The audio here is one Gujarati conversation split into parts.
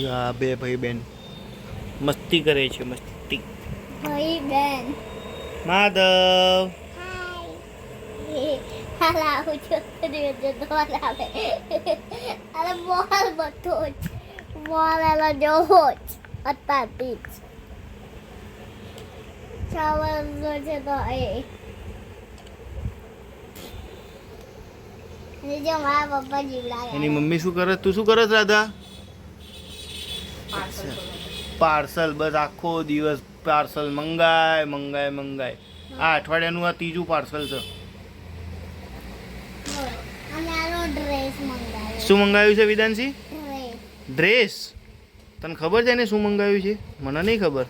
આ બે ભાઈ બેન મસ્તી કરે છે, મસ્તી. ભાઈ બેન માધવ હાલ આવું છું દોર આવે અરે બોલ બધો જ બોલ એલો જોવો જ અત્યારથી જ ચાવલ છે તો જો મારા પપ્પા જીવડા એની મમ્મી શું કરે, તું શું કરે રાધા? પાર્સલ. બસ આખો દિવસ પાર્સલ મંગાય મંગાય મંગાય. આ અઠવાડિયાનું આ ત્રીજું પાર્સલ છે. અને આનો ડ્રેસ મંગાવ્યો. શું મંગાવ્યું છે વિધાનસી? Dress dress. તને ખબર છે ને શું મંગાવ્યું છે? મને નહીં ખબર.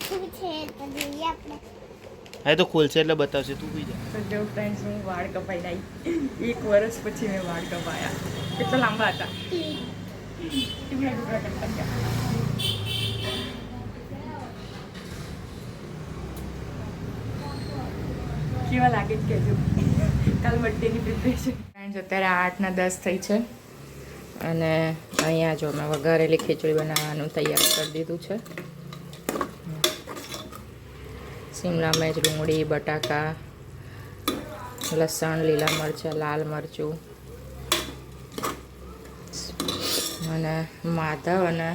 શું છે તો જોઈએ આપણે. હા તો ખોલશે એટલે બતાવશે. તું બી જા. તો જો ફ્રેન્ડ્સ હું વાળ કપાઈ નાઈ 1 વર્ષ પછી મેં વાળ કપાયા. કેટલા લાંબા હતા. ટુકડા ટુકડા કરતા ગયા. કેવા લાગે છે કહેજો. કાલ બર્થડેની પ્રિપરેશન. ફ્રેન્ડ્સ અત્યારે 8:10 થઈ છે અને અહીંયા જો મેં વઘારેલી ખીચડી બનાવવાનું તૈયાર કરી દીધું છે. શિમલા મિર્ચ, ડુંગળી, બટાકા, લસણ, લીલા મરચાં, લાલ મરચું અને માધવ અને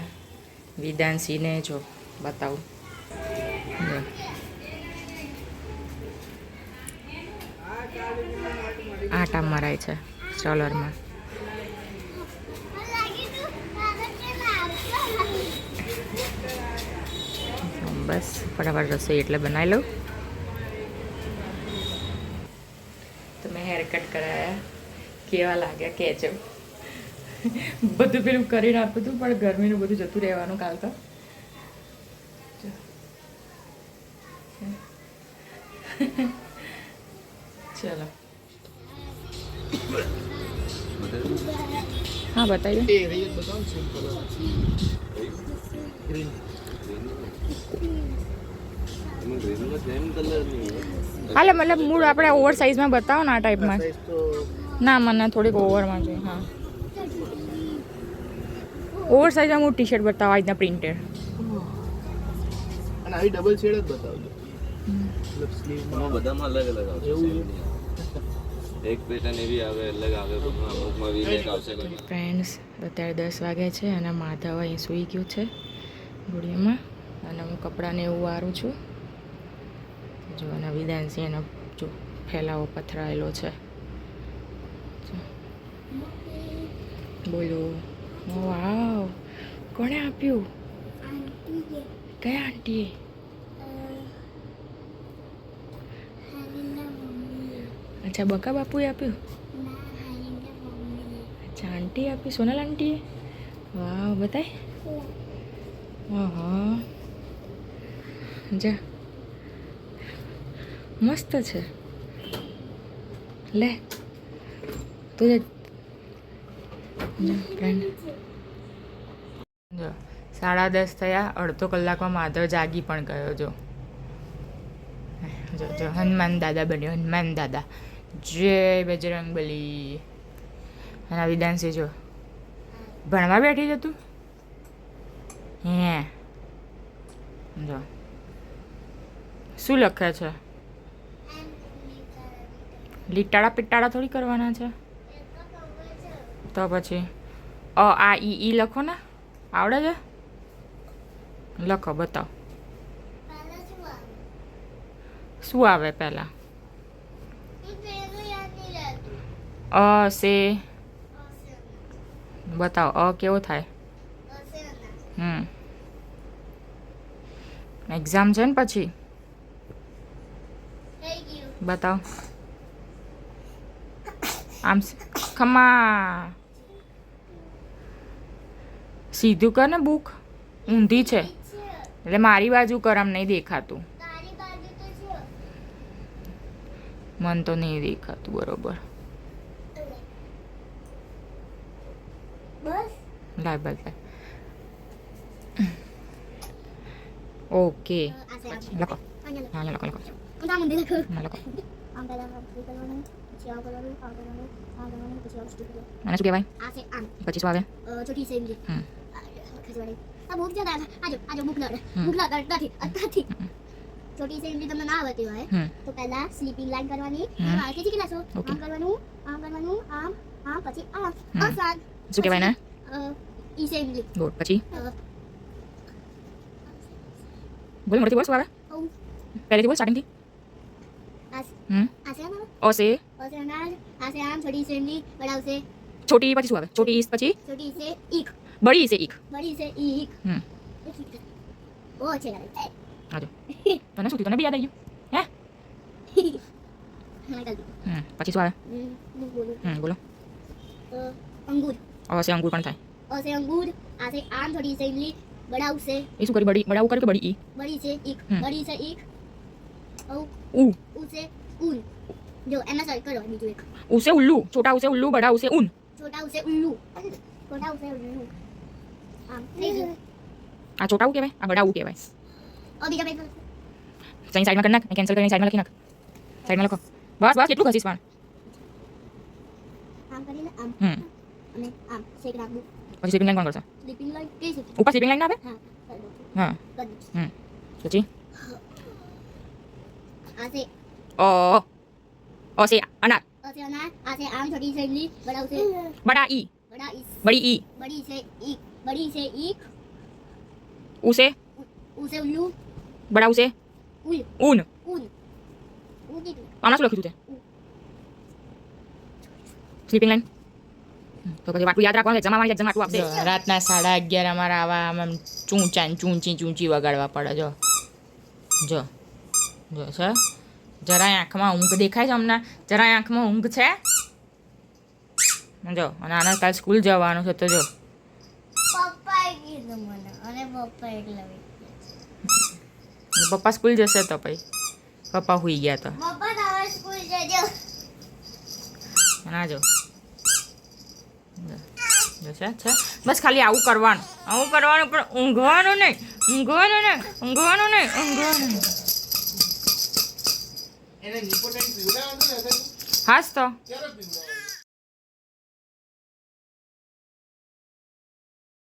વિધાનસીને જો બતાવું. આટા મરાય છે સોલરમાં. બસ ફટાફટ રસોઈ એટલે બનાવી લઉં. તો મેં હેર કટ કરાયા. કેવા લાગ્યા કહેજો. બધું પેલું કરીને આપ્યું હતું પણ ગરમીનું બધું જતું રહેવાનું કાલ તો. ચલો હા બતાવી દો. હાલે મતલબ મૂળ આપણે ઓવર સાઇઝમાં બતાવો ને આ ટાઈપમાં. ના મને થોડીક ઓવરમાં જોઈએ. હા ઓવર સાઇઝમાં હું ટી શર્ટ બતાવો આ રીતના પ્રિન્ટેડ. અને આવી ડબલ શેડ જ બતાવજો. મતલબ સ્લીવમાં બધામાં અલગ અલગ આવશે. એક પેટર્ન એવી આવે અલગ આવે, અમુકમાં વીનેક આવશે. ફ્રેન્ડ્સ અત્યારે 10 વાગ્યા છે અને માધવ અહીં સૂઈ ગયું છે ઘોડીમાં અને હું કપડાને એવું વારું છું. જો અને વિધાનસિંહ એનો જો ફેલાવો પથરાયેલો છે. બોલો વાવ કોણે આપ્યું? કયા આંટીએ? અચ્છા બકા બાપુએ આપ્યું. અચ્છા આંટી આપી, સોનલ આંટીએ. વાવ બતાય. હા જા મસ્ત છે. લે તું જો ફ્રેન્ડ. જો 10:30 થયા. અડધો કલાકમાં માધવ જાગી પણ ગયો. જો જો જો હનુમાન દાદા બન્યો. હનુમાન દાદા જય બજરંગબલી. અને વિધાનસી જો ભણવા બેઠી છે તું. હે જો શું લખે છે? લીટાડા પીટાડા થોડી કરવાના છે. તો પછી આ ઈ લખો ને. આવડે છે? લખો બતાવો. શું આવે પહેલા? સે બતાવો. કેવો થાય? એક્ઝામ છે ને પછી બતાવો. આમ ખમા સીધું કર ને. બુક ઊંધી છે એટલે મારી બાજુ કર. આમ નહીં દેખાતું. મન તો નહીં દેખાતું બરોબર. લાય બતાય. ઓકે લખો. હા લખો લખો. ના લખો. આને શું કહેવાય? પછી શું આવે? ખજવાડે આ બુક જતા આજો બુક નડ નથી અત્યારથી छोटी से इमली તમને ના આવડતી હોય તો પહેલા સ્લીપિંગ લાઈન કરવાની આ કે કેટલા છો આમ કરવાનું આમ પછી આમ આસાન શું કહેવાય ને ઈ સે ઇમલી ગુડ પછી બોલ મોટી બોલ સવારે પહેલેથી બોલ સ્ટાર્ટિંગ થી આસે આમ ઓ સે અનાજ આસે આમ छोटी से इमली बड़ा से छोटी પછી શું આવે छोटी ઈસ પછી छोटी से ईक बड़ी से ईक वो अच्छे लगे આજો તને શું તને બી યાદ આવી ગયું हाँ गलती પછી શું આવે बोलो બોલો अंगूर ઓ સે અંગૂર પણ થાય और से अंगूर आसे आम छोटी से इमली बड़ा से એ શું કરી બડી બડા ઉપર કે બડી ઈ बड़ी से ईक और ऊ उसे ऊन जो एमएस करो बीजू एक उसे उल्लू छोटा उसे उल्लू बड़ा उसे ऊन छोटा उसे उल्लू आम આ छोटा ऊ કહેવાય આ બડા ऊ કહેવાય और बीजा पे સही સાઈડમાં કરી નાખ કેન્સલ કરીને સાઈડમાં લખી નાખ સાઈડમાં લખો બસ બસ કેટલું ઘસીસ પણ आम કરીને આમ અને આમ શેક રાખવું પછી સ્લીપિંગ લાઈન કોણ કરશે સ્લીપિંગ લાઈન કે છે ઉપર સ્લીપિંગ લાઈન આવે હા હા પછી आसे ओ से अनार आसे अनार आसे आम छोटी से इमली बड़ा से बड़ा ई बड़ी ई बड़ी से ईक उसे उसे उल्लू बड़ा उसे उल ऊन ऊन ऊन की આમાં શું લખ્યું છે સ્લીપિંગ લાઈન તો પછી વાટલું યાદ રાખવાનું એક્ઝામ આવવાની એક્ઝામ આટલું આપશે રાતના 11:30 અમારા આવા આમ ચૂંચી વગાડવા પડે જો જો જો છે જરાય આંખમાં ઊંઘ દેખાય છે હમણાં જરાય આંખમાં ઊંઘ છે જો અને આના કાલ સ્કૂલ જવાનું છે તો જો પપ્પાએ કીધું મને અને પપ્પા એકલા પપ્પા સ્કૂલ જશે તો પછી પપ્પા હુઈ ગયા તો પપ્પા તારે સ્કૂલ જજો ના જો છે બસ ખાલી આવું કરવાનું પણ ઊંઘવાનું નહીં એને નિકોટાઇન પીવડાવવાનું ને હાસ તો ક્યારે પીવડાવવાનું